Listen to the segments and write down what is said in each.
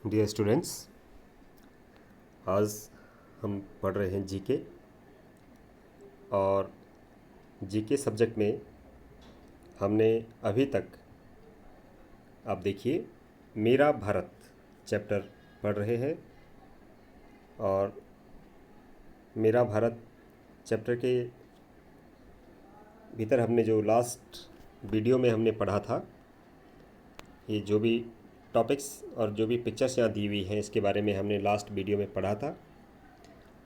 Dear students, आज हम पढ़ रहे हैं जीके। और जीके सब्जेक्ट में हमने अभी तक, आप देखिए, मेरा भारत चैप्टर पढ़ रहे हैं। और मेरा भारत चैप्टर के भीतर हमने जो लास्ट वीडियो में हमने पढ़ा था, ये जो भी टॉपिक्स और जो भी पिक्चर्स यहाँ दी हुई हैं इसके बारे में हमने लास्ट वीडियो में पढ़ा था।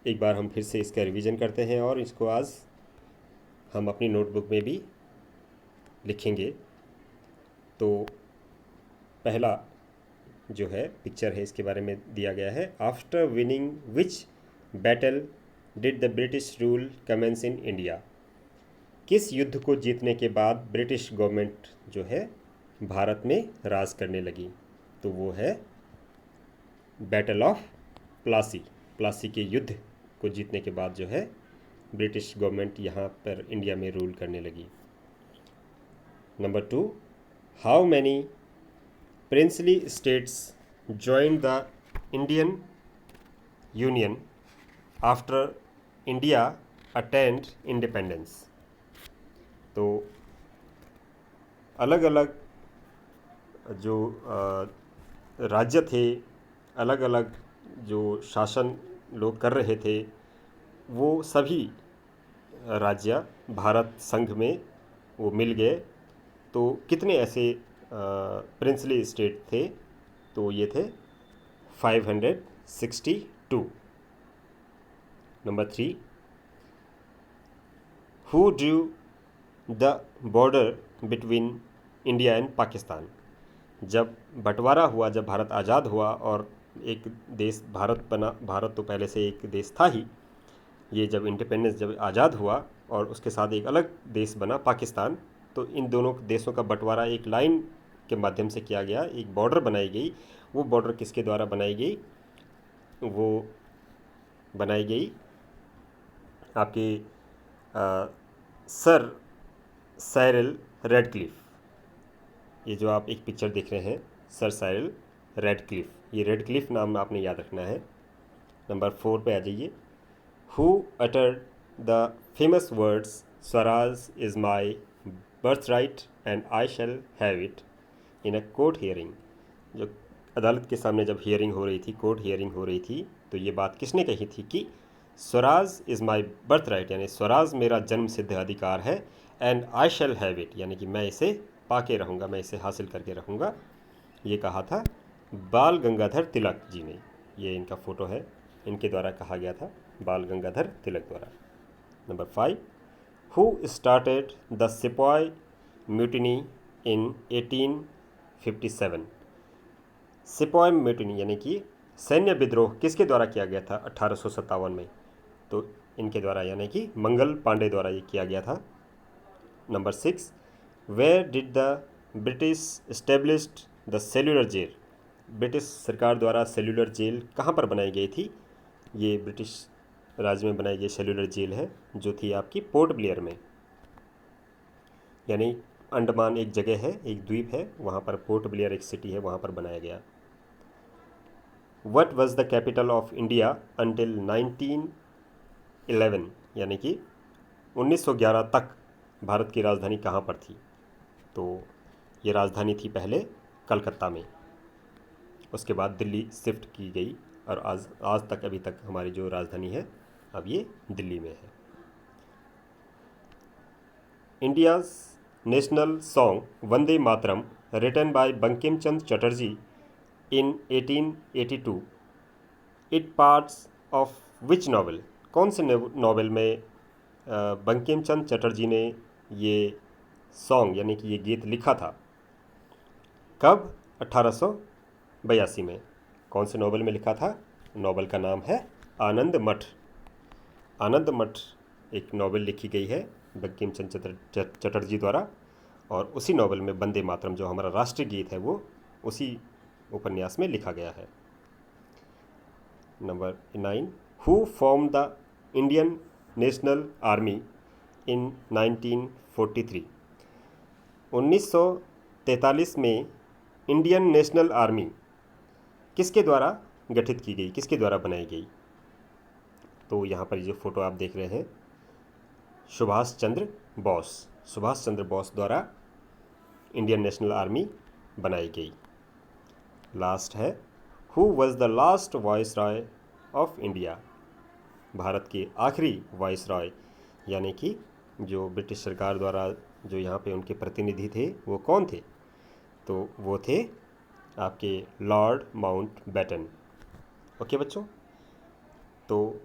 एक बार हम फिर से इसका रिवीजन करते हैं और इसको आज हम अपनी नोटबुक में भी लिखेंगे। तो पहला जो है पिक्चर है, इसके बारे में दिया गया है। After winning which battle did the British rule commence in India. किस युद्ध को जीतने के बाद ब्रिटिश गवर्नमेंट जो है भारत में राज करने लगी? तो वो है बैटल ऑफ प्लासी। प्लासी के युद्ध को जीतने के बाद जो है ब्रिटिश गवर्नमेंट यहाँ पर इंडिया में रूल करने लगी। Number 2, how many princely states joined the Indian Union after India attained independence। तो अलग अलग जो राज्य थे, अलग अलग जो शासन लोग कर रहे थे, वो सभी राज्य भारत संघ में वो मिल गए। तो कितने ऐसे प्रिंसली स्टेट थे? तो ये थे 562। Number 3, who Drew the border between India and Pakistan. जब बंटवारा हुआ, जब भारत आज़ाद हुआ और एक देश भारत बना, भारत तो पहले से एक देश था ही, ये जब इंडिपेंडेंस, जब आज़ाद हुआ और उसके साथ एक अलग देश बना पाकिस्तान, तो इन दोनों देशों का बंटवारा एक लाइन के माध्यम से किया गया, एक बॉर्डर बनाई गई। वो बॉर्डर किसके द्वारा बनाई गई? वो बनाई गई आपके सर साइरल रेडक्लिफ। ये जो आप एक पिक्चर देख रहे हैं, सर साइरल रेडक्लिफ, ये रेडक्लिफ नाम आपने याद रखना है। नंबर 4 पे आ जाइए। Who uttered the famous words Swaraj is my birth right and I shall have it in a court hearing. जो अदालत के सामने जब हियरिंग हो रही थी, कोर्ट हियरिंग हो रही थी, तो ये बात किसने कही थी कि Swaraj is my birth right, यानी स्वराज मेरा जन्म सिद्ध अधिकार है, and I shall have it, यानी कि मैं इसे पाके रहूँगा, मैं इसे हासिल करके रहूँगा। ये कहा था बाल गंगाधर तिलक जी ने। ये इनका फ़ोटो है, इनके द्वारा कहा गया था, बाल गंगाधर तिलक द्वारा। Number 5, who started the sepoy mutiny in 1857। Sepoy mutiny यानी कि सैन्य विद्रोह किसके द्वारा किया गया था 1857 में? तो इनके द्वारा, यानी कि मंगल पांडे द्वारा ये किया गया था। Number 6, where did the British established the cellular jail. British सरकार द्वारा सेल्यूलर जेल कहाँ पर बनाई गई थी? ये ब्रिटिश राज्य में बनाई गई सेल्यूलर जेल है, जो थी आपकी पोर्ट ब्लेयर में, यानी अंडमान एक जगह है, एक द्वीप है, वहाँ पर पोर्ट ब्लेयर एक सिटी है, वहाँ पर बनाया गया। What was the capital of India until 1911, यानी कि 1911 तक भारत की राजधानी कहाँ पर थी? तो ये राजधानी थी पहले कलकत्ता में, उसके बाद दिल्ली शिफ्ट की गई, और आज तक, अभी तक हमारी जो राजधानी है अब ये दिल्ली में है। India's national song Vande Mataram written by Bankim Chandra Chatterjee in 1882, it parts of which novel. कौन से नावल में बंकिम चंद्र चटर्जी ने ये सॉन्ग यानी कि ये गीत लिखा था? कब? 1882 में। कौन से नावल में लिखा था? नावल का नाम है आनंद मठ। आनंद मठ एक नावल लिखी गई है बंकिम चंद्र चटर्जी द्वारा, और उसी नावल में वंदे मातरम जो हमारा राष्ट्रीय गीत है वो उसी उपन्यास में लिखा गया है। Number 9, who form the Indian national army इन 1943। 1943 में इंडियन नेशनल आर्मी किसके द्वारा गठित की गई, किसके द्वारा बनाई गई? तो यहाँ पर जो फ़ोटो आप देख रहे हैं, सुभाष चंद्र बोस, सुभाष चंद्र बोस द्वारा इंडियन नेशनल आर्मी बनाई गई। लास्ट है, who was the last viceroy of India? Bharat के आखिरी वॉइस रॉय यानी कि जो ब्रिटिश सरकार द्वारा जो यहाँ पे उनके प्रतिनिधि थे वो कौन थे? तो वो थे आपके लॉर्ड माउंटबेटन। ओके बच्चों, तो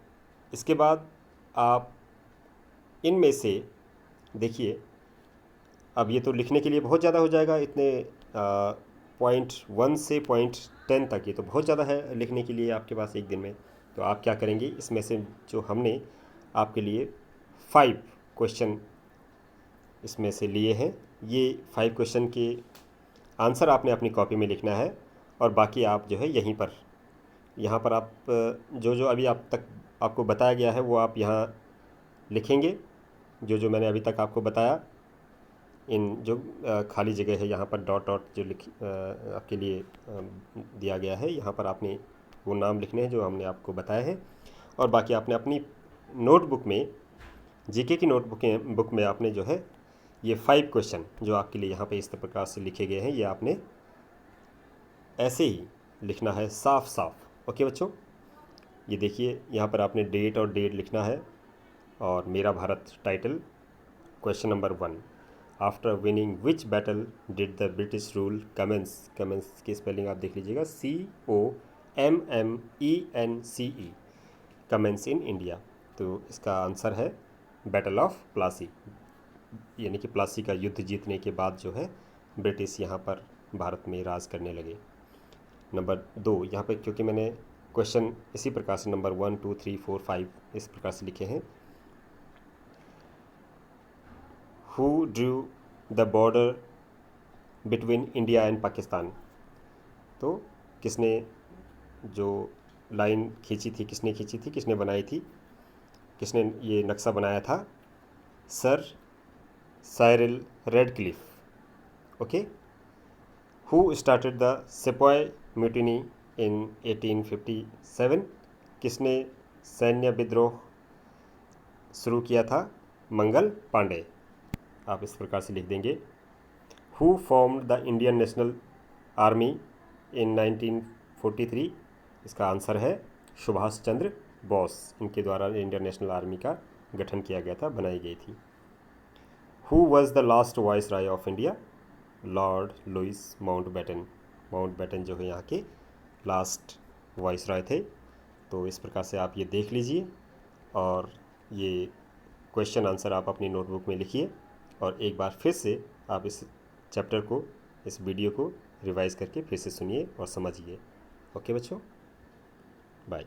इसके बाद आप इनमें से देखिए, अब ये तो लिखने के लिए बहुत ज़्यादा हो जाएगा, इतने पॉइंट 1 से पॉइंट 10 तक, ये तो बहुत ज़्यादा है लिखने के लिए आपके पास एक दिन में। तो आप क्या करेंगे, इसमें से जो हमने आपके लिए 5 क्वेश्चन इसमें से लिए हैं, ये 5 क्वेश्चन के आंसर आपने अपनी कॉपी में लिखना है, और बाकी आप जो है यहीं पर, यहाँ पर आप जो जो अभी आप तक आपको बताया गया है वो आप यहाँ लिखेंगे, जो जो मैंने अभी तक आपको बताया। इन जो खाली जगह है यहाँ पर डॉट डॉट जो आपके लिए दिया गया है, यहाँ पर आपने वो नाम लिखने हैं जो हमने आपको बताया है, और बाकी आपने अपनी नोटबुक में, जीके की बुक में आपने जो है ये 5 क्वेश्चन जो आपके लिए यहाँ पे इस प्रकार से लिखे गए हैं, ये आपने ऐसे ही लिखना है, साफ साफ। ओके बच्चों, ये देखिए यहाँ पर आपने डेट और डेट लिखना है, और मेरा Bharat title. Question number 1, after winning which battle did the British rule commence? Commence की स्पेलिंग आप देख लीजिएगा, COMMENCE, कमेंस इन इंडिया। तो इसका आंसर है बैटल ऑफ प्लासी, यानी कि प्लासी का युद्ध जीतने के बाद जो है ब्रिटिश यहाँ पर भारत में राज करने लगे। नंबर 2, यहाँ पर क्योंकि मैंने क्वेश्चन इसी प्रकार से नंबर 1, 2, 3, 4, 5 इस प्रकार से लिखे हैं। Who Drew the border between India and Pakistan? तो किसने जो लाइन खींची थी, किसने खींची थी, किसने बनाई थी, किसने ये नक्शा बनाया था? Sir Cyril Radcliffe. Okay, who started the sepoy mutiny in 1857? किसने सैन्य विद्रोह शुरू किया था? मंगल पांडे। आप इस प्रकार से लिख देंगे। Who formed the Indian national army इन 1943? इसका आंसर है सुभाष चंद्र बोस, इनके द्वारा इंडियन नेशनल आर्मी का गठन किया गया था, बनाई गई थी। Who was the last viceroy of India? Lord Louis Mountbatten. Mountbatten जो है यहाँ के लास्ट वॉइस रॉय थे। तो इस प्रकार से आप ये देख लीजिए, और ये क्वेश्चन आंसर आप अपनी नोटबुक में लिखिए, और एक बार फिर से आप इस चैप्टर को, इस वीडियो को रिवाइज करके फिर से सुनिए और समझिए। ओके बच्चों, बाय।